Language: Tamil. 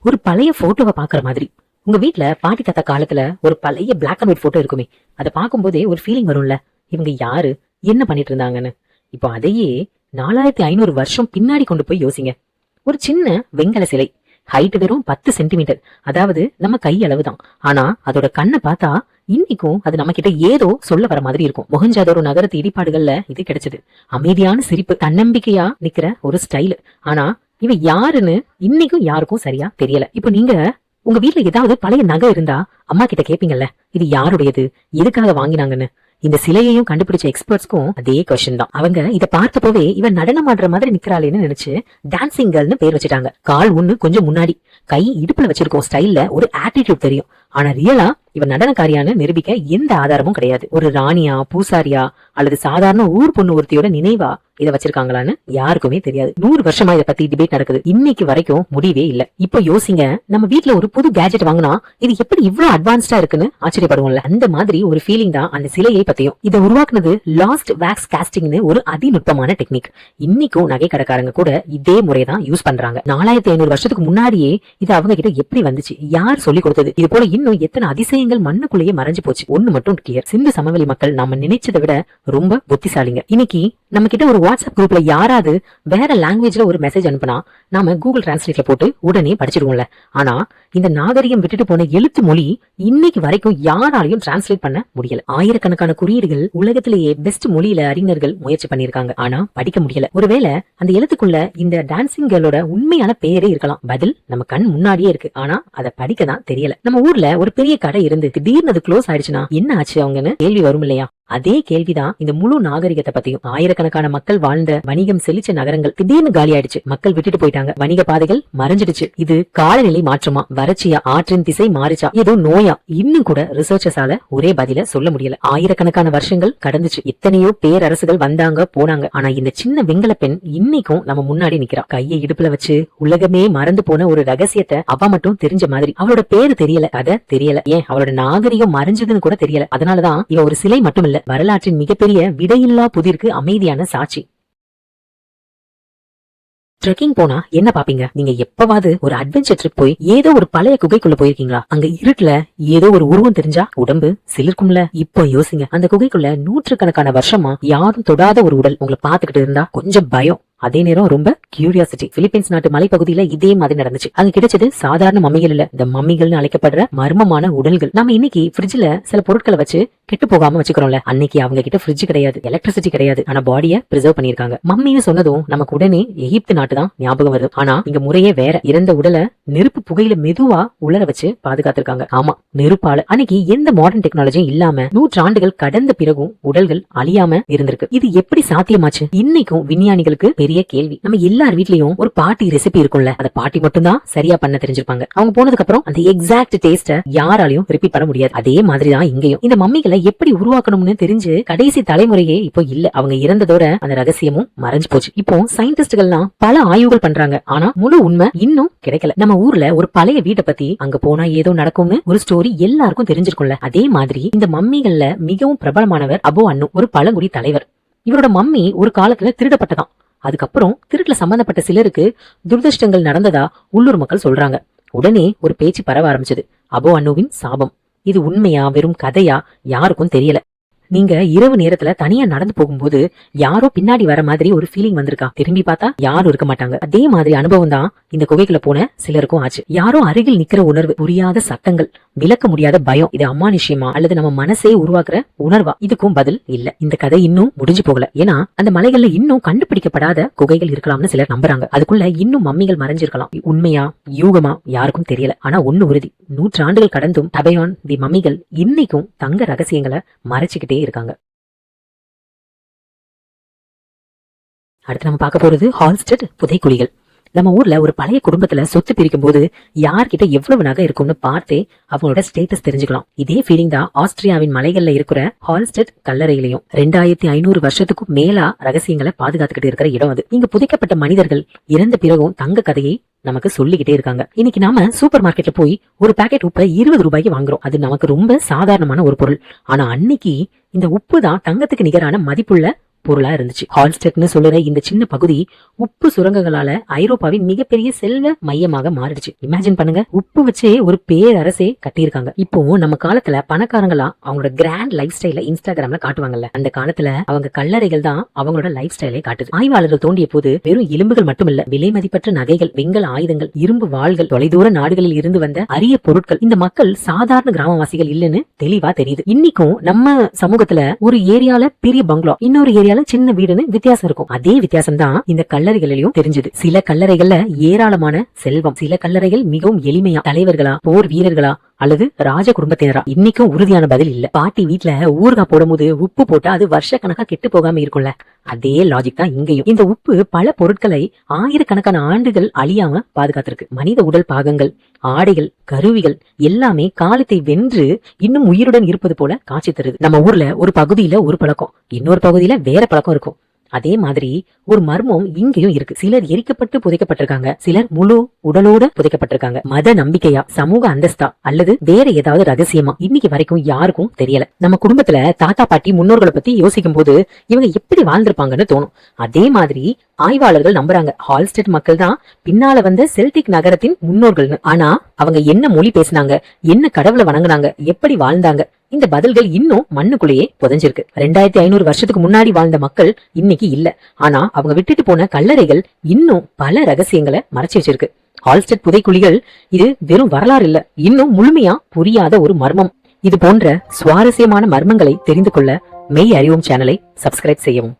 ஒரு பழைய போட்டோவை பாக்குற மாதிரி. உங்க வீட்ல பாட்டி தாத்தா காலத்துல ஒரு பழைய பிளாக் அண்ட் ஒயிட் போட்டோ இருக்குமே, அதை பார்க்கும்போதே ஒரு ஃபீலிங் வரும்ல, இவங்க யாரு, என்ன பண்ணிட்டு இருந்தாங்கன்னு. இப்போ அதையே 4500 வருஷம் பின்னாடி கொண்டு போய் யோசிங்க. ஒரு சின்ன வெங்கல சிலை, ஹைட் வெறும் 10 சென்டிமீட்டர், அதாவது நம்ம கை அளவுதான். ஆனா அதோட கண்ணை பார்த்தா இன்னைக்கும் அது நம்ம கிட்ட ஏதோ சொல்ல வர மாதிரி இருக்கும். மொஹஞ்சதாரோ நகரத்து இடிபாடுகள்ல இது கிடைச்சது. அமைதியான சிரிப்பு, தன்னம்பிக்கையா நிக்கிற ஒரு ஸ்டைல். ஆனா இவ யாருன்னு இன்னைக்கும் யாருக்கும் சரியா தெரியல. இப்போ நீங்க உங்க வீட்ல ஏதாவது பழைய நகை இருந்தா அம்மா கிட்ட கேப்பீங்கல்ல, இது யாருடையது, எதுக்காக வாங்கினாங்கன்னு. இந்த சிலையையும் கண்டுபிடிச்ச எக்ஸ்பர்ட்ஸ்க்கும் அதே கொஸ்டின் தான். அவங்க இத பார்த்தப்பவே இவன் நடனம் ஆடுற மாதிரி நிக்கிறாளேன்னு நினைச்சு டான்சிங் கேர்ள்னு பேர் வச்சுட்டாங்க. கால் ஒண்ணு கொஞ்சம் முன்னாடி, கை இடுப்புல வச்சிருக்கோம் ஸ்டைல்ல ஒரு ஆட்டிடியூட் தெரியும். ஆனா ரியலா இவன் நடனக்காரியான்னு நிரூபிக்க எந்த ஆதாரமும் கிடையாது. ஒரு ராணியா, பூசாரியா, அல்லது சாதாரண ஊர் பொண்ணு ஒருத்தியோட நினைவா இதை வச்சிருக்காங்களான்னு யாருக்குமே தெரியாது. 100 வருஷமா இதை பத்தி டிபேட் நடக்குது. இன்னைக்கு வரைக்கும் முடிவே இல்ல. இப்போ யோசிங்க, நம்ம வீட்ல ஒரு புது கேஜெட் வாங்கினா இது எப்படி இவ்வளவு அட்வான்ஸ்டா இருக்குன்னு ஆச்சரியப்படுவோம்ல. அந்த மாதிரி ஒரு ஃபீலிங் தான் அந்த சிலையை பத்தியும். இதை உருவாக்குனது லாஸ்ட் வேக்ஸ் காஸ்டிங்னு ஒரு அதிநுட்பமான டெக்னிக். இன்னைக்கும் நகை கடைக்காரங்க கூட இதே முறைதான் யூஸ் பண்றாங்க. 4500 வருஷத்துக்கு முன்னாடியே இது அவங்க கிட்ட எப்படி வந்துச்சு, யார் சொல்லி கொடுத்தது, இது போல இன்னும் எத்தனை அதிசயங்கள் மண்ணுக்குள்ளேயே மறைஞ்சு போச்சு. ஒண்ணு மட்டும் கிளியர், சிந்து சமவெளி மக்கள் நாம நினைச்சதை விட ரொம்ப புத்திசாலிங்க. இன்னைக்கு நம்ம கிட்ட ஒரு வாட்ஸ்அப் குரூப்ல யாராவது வேற லாங்குவேஜ்ல ஒரு மெசேஜ் அனுப்புனா நாம கூகுள் டிரான்ஸ்லேட்ல போட்டு உடனே படிச்சிடுவோம்ல. ஆனா இந்த நாகரிகம் விட்டுட்டு போன எழுத்து மொழி இன்னைக்கு வரைக்கும் யாராலையும் டிரான்ஸ்லேட் பண்ண முடியல. ஆயிரக்கணக்கான குறியீடுகள் உலகத்திலேயே பெஸ்ட் மொழியில அறிஞர்கள் முயற்சி பண்ணிருக்காங்க, ஆனா படிக்க முடியல. ஒருவேளை அந்த எழுத்துக்குள்ள இந்த டான்சிங் கேர்ளோட உண்மையான பேரே இருக்கலாம். பதில் நம்ம கண் முன்னாடியே இருக்கு, ஆனா அதை படிக்க தான் தெரியல. நம்ம ஊர்ல ஒரு பெரிய கடை இருந்து திடீர்னு அது க்ளோஸ் ஆயிடுச்சுன்னா என்ன ஆச்சு அவங்கன்னு கேள்வி வரும் இல்லையா? அதே கேள்விதான் இந்த முழு நாகரிகத்தை பத்தியும். ஆயிரக்கணக்கான மக்கள் வாழ்ந்த வணிகம் செழிச்ச நகரங்கள் திடீர்னு காலி ஆயிடுச்சு. மக்கள் விட்டுட்டு போயிட்டாங்க, வணிக பாதைகள் மறைஞ்சிடுச்சு. இது காலநிலை மாற்றமா, வறட்சியா, ஆற்றின் திசை மாறிச்சா, ஏதோ நோயா? இன்னும் கூட ரிசர்ச்சர்ஸால ஒரே பதில சொல்ல முடியல. ஆயிரக்கணக்கான வருஷங்கள் கடந்துச்சு, எத்தனையோ பேரரசுகள் வந்தாங்க போனாங்க. ஆனா இந்த சின்ன வெங்கல பெண் இன்னைக்கும் நம்ம முன்னாடி நிக்கிறா. கையை இடுப்புல வச்சு உலகமே மறந்து போன ஒரு ரகசியத்தை அவ மட்டும் தெரிஞ்ச மாதிரி. அவளோட பேரு தெரியல, கதை தெரியல, ஏன் அவளோட நாகரிகம் மறைஞ்சதுன்னு கூட தெரியல. அதனாலதான் இவ ஒரு சிலை மட்டும் இல்ல, வரலாற்றின் மிகப்பெரிய விடையில்லா புதிருக்கு அமைதியான சாட்சி. ட்ரெக்கிங் போனா என்ன பாப்பீங்க? நீங்க எப்பவாவது ஒரு அட்வென்ச்சர் ட்ரிப் போய் ஏதோ ஒரு பழைய குகைக்குள்ள போயிருக்கீங்களா? அங்க இருட்டுல ஏதோ ஒரு உருவம் தெரிஞ்சா உடம்பு சிலிர்க்கும்ல. இப்போ யோசிங்க, அந்த குகைக்குள்ள நூற்றுக்கணக்கான வருஷமா யாரும் தொடாத ஒரு உடல் உங்களை பாத்துக்கிட்டு இருந்தா கொஞ்சம் பயம், அதே நேரம் ரொம்ப கியூரியாசிட்டி. பிலிப்பைன்ஸ் நாட்டு மலைப்பகுதியில இதே மாதிரி நடந்துச்சு. அங்க கிடைச்சது சாதாரண மம்மிகள் இல்ல, இந்த மம்மிகள்னு அழைக்கப்படுற மர்மமான உடல்கள். நம்ம இன்னைக்கு ஃப்ரிட்ஜ்ல சில பொருட்களை வச்சு கெட்டு போகாம வச்சுக்கிறோம்ல, அன்னைக்கு அவங்க கிட்ட ஃப்ரிட்ஜ் கிடையாது, எலக்ட்ரிசிட்டி கிடையாது, ஆனா பாடிய பிரிசர்வ் பண்ணிருக்காங்க. மம்மின்னு சொன்னதும் நமக்கு உடனே எகிப்து நாட்டு தான் ஞாபகம் வருது. ஆனா இங்க முறையே வேற. இறந்த உடலை நெருப்பு புகையில மெதுவா உலர வச்சு பாதுகாத்திருக்காங்க. ஆமா, நெருப்பால. அன்னைக்கு எந்த மாடர்ன் டெக்னாலஜியும் இல்லாம நூற்றாண்டுகள் கடந்த பிறகும் உடல்கள் அழியாம இருந்திருக்கு. இது எப்படி சாத்தியமாச்சு? இன்னைக்கும் விஞ்ஞானிகளுக்கு பெரிய கேள்வி. நம்ம எல்லார் வீட்லயும் ஒரு பாட்டி ரெசிபி இருக்கும்ல, அத பாட்டி மட்டும் தான் சரியா பண்ண தெரிஞ்சிருப்பாங்க. அவங்க போனதுக்கு அப்புறம் அந்த எக்ஸாக்ட் டேஸ்ட யாராலையும் ரிப்பீட் பண்ண முடியாது. அதே மாதிரிதான் இங்கேயும். இந்த மம்மிகளை எப்படி உருவாக்கணும்னு தெரிஞ்சு கடைசி தலைமுறையே இப்போ இல்ல. அவங்க இறந்ததோட அந்த ரகசியமும் மறைஞ்சு போச்சு. இப்போ சயின்டிஸ்ட்கள்லாம் பல ஆய்வுகள் பண்றாங்க, ஆனா முழு உண்மை இன்னும் கிடைக்கல. நம்ம ஊர்ல ஒரு பழைய வீட்டை பத்தி அங்க போனா ஏதோ நடக்கும்னு ஒரு ஸ்டோரி எல்லாருக்கும் தெரிஞ்சிருக்கும்ல. அதே மாதிரி இந்த மம்மிகள்ல மிகவும் பிரபலமானவர் அபோ அன்னு, ஒரு பழங்குடி தலைவர். இவரோட மம்மி ஒரு காலத்துல திருடப்பட்டதாம். அதுக்கப்புறம் திருட்டுல சம்பந்தப்பட்ட சிலருக்கு துர்தஷ்டங்கள் நடந்ததா உள்ளூர் மக்கள் சொல்றாங்க. உடனே ஒரு பேச்சு பரவ ஆரம்பிச்சது, அபோ அன்னுவின் சாபம். இது உண்மையா வெறும் கதையா யாருக்கும் தெரியல. நீங்க இரவு நேரத்துல தனியா நடந்து போகும்போது யாரோ பின்னாடி வர மாதிரி ஒரு ஃபீலிங் வந்திருக்கா? திரும்பி பார்த்தா யாரும் இருக்க மாட்டாங்க. அதே மாதிரி அனுபவம் தான் இந்த குகைக்குள்ள போன சிலருக்கும் ஆச்சு. யாரோ அருகில் நிக்கிற உணர்வு, புரியாத சத்தங்கள், விளக்க முடியாத பயம். இது அமானுஷ்யமா அல்லது நம்ம மனசே உருவாக்குற உணர்வா? இதுக்கும் பதில் இல்ல. இந்த கதை இன்னும் முடிஞ்சு போகல. ஏன்னா அந்த மலைகள்ல இன்னும் கண்டுபிடிக்கப்படாத குகைகள் இருக்கலாம்னு சிலர் நம்புறாங்க. அதுக்குள்ள இன்னும் மம்மிகள் மறைஞ்சிருக்கலாம். உண்மையா யூகமா யாருக்கும் தெரியல. ஆனா ஒண்ணு உறுதி, நூற்றாண்டுகள் கடந்தும் டபயான் தி மம்மிகள் இன்னைக்கும் தங்க ரகசியங்களை மறைச்சுக்கிட்டே இருக்காங்க. அடுத்து நம்ம பார்க்க போறது ஹால்ஸ்டெட் புதைக்குழிகள். நம்ம ஊர்ல ஒரு பழைய குடும்பத்துல சொத்து பிரிக்கும் போது யார்கிட்ட எவ்வளவு நகை இருக்கும்னு பார்த்தே அவங்களோட ஸ்டேட்டஸ் தெரிஞ்சுக்கலாம். இதே ஃபீலிங் தான் ஆஸ்திரியாவின் மலைகள்ல இருக்கிற ஹால்ஸ்டெட் கல்லறையிலையும். 2500 வருஷத்துக்கும் மேலா ரகசியங்களை பாதுகாத்துக்கிட்டு இருக்கிற இடம் அது. இங்க புதைக்கப்பட்ட மனிதர்கள் இறந்த பிறகும் தங்க கதையை நமக்கு சொல்லிக்கிட்டே இருக்காங்க. இன்னைக்கு நாம சூப்பர் மார்க்கெட்ல போய் ஒரு பாக்கெட் உப்பை 20 ரூபாய்க்கு வாங்குறோம். அது நமக்கு ரொம்ப சாதாரணமான ஒரு பொருள். ஆனா அன்னைக்கு இந்த உப்பு தான் தங்கத்துக்கு நிகரான மதிப்புள்ள பொருளா இருந்துச்சு. ஹால்ஸ்டெட்னு சொல்லுற இந்த சின்ன பகுதி உப்பு சுரங்கங்களால ஐரோப்பாவின் மிகப்பெரிய செல்வ மையமாக மாறிடுச்சு. இமேஜின் பண்ணுங்க, உப்பு வச்சே ஒரு பேரரசே கட்டியிருக்காங்க. இப்போ நம்ம காலத்துல பணக்காரங்களா அவங்களோட கிராண்ட் லைஃப் ஸ்டைல இன்ஸ்டாகிராம்ல காட்டுவாங்கல்ல, அந்த காலத்துல அவங்க கல்லறைகள் தான் அவங்களோட லைஃப் ஸ்டைலை காட்டுது. ஆய்வாளர்கள் தோண்டிய போது வெறும் எலும்புகள் மட்டுமல்ல, விலை மதிப்பற்ற நகைகள், வெங்கல ஆயுதங்கள், இரும்பு வாள்கள், தொலைதூர நாடுகளில் இருந்து வந்த அரிய பொருட்கள். இந்த மக்கள் சாதாரண கிராமவாசிகள் இல்லைன்னு தெளிவா தெரியுது. இன்னைக்கும் நம்ம சமூகத்துல ஒரு ஏரியால பெரிய பங்களா, இன்னொரு ஏரியால சின்ன வீடுன்னு வித்தியாசம் இருக்கும். அதே வித்தியாசம் தான் இந்த கல்லறைகளிலும் தெரிஞ்சது. சில கல்லறைகள்ல ஏராளமான செல்வம், சில கல்லறைகள் மிகவும் எளிமையா, தலைவர்களா, போர் வீரர்களா அல்லது ராஜ குடும்பத்தினரா, இன்னைக்கும் உறுதியான பதில் இல்ல. பாட்டி வீட்டுல ஊறுகாய் போடும் போது உப்பு போட்டா அது வருஷ கணக்கா கெட்டு போகாம இருக்கும்ல, அதே லாஜிக் தான் இங்கேயும். இந்த உப்பு பல பொருட்களை ஆயிரக்கணக்கான ஆண்டுகள் அழியாம பாதுகாத்திருக்கு. மனித உடல் பாகங்கள், ஆடைகள், கருவிகள் எல்லாமே காலத்தை வென்று இன்னும் உயிருடன் இருப்பது போல காட்சி தருது. நம்ம ஊர்ல ஒரு பகுதியில ஒரு பழக்கம், இன்னொரு பகுதியில வேற பழக்கம் இருக்கும். அதே மாதிரி ஒரு மர்மம் இங்கேயும் இருக்கு. சிலர் எரிக்கப்பட்டு புதைக்கப்பட்டிருக்காங்க, சிலர் முழு உடலோட புதைக்கப்பட்டிருக்காங்க. மத நம்பிக்கையா, சமூக அந்தஸ்தா அல்லது வேற ஏதாவது ரகசியமா இன்னைக்கு வரைக்கும் யாருக்கும் தெரியல. நம்ம குடும்பத்துல தாத்தா பாட்டி முன்னோர்களை பத்தி யோசிக்கும் போது இவங்க எப்படி வாழ்ந்திருப்பாங்கன்னு தோணும். அதே மாதிரி ஆய்வாளர்கள் நம்புறாங்க, ஹால்ஸ்டெட் மக்கள் தான் பின்னால வந்த செல்டிக் நகரத்தின் முன்னோர்கள்னு. ஆனா அவங்க என்ன மொழி பேசினாங்க, என்ன கடவுளை வணங்குனாங்க, எப்படி வாழ்ந்தாங்க, இந்த பதில்கள் இன்னும் மண்ணுக்குள்ளேயே புதைஞ்சிருக்கு. 2500 வருஷத்துக்கு முன்னாடி வாழ்ந்த மக்கள் இன்னைக்கு இல்ல. ஆனா அவங்க விட்டுட்டு போன கல்லறைகள் இன்னும் பல ரகசியங்களை மறைச்சு வச்சிருக்கு. ஹால்ஸ்டெட் புதைக்குழிகள் இது வெறும் வரலாறு இல்ல, இன்னும் முழுமையா புரியாத ஒரு மர்மம். இது போன்ற சுவாரஸ்யமான மர்மங்களை தெரிந்து கொள்ள மெய் அறிவோம் சேனலை சப்ஸ்கிரைப் செய்யவும்.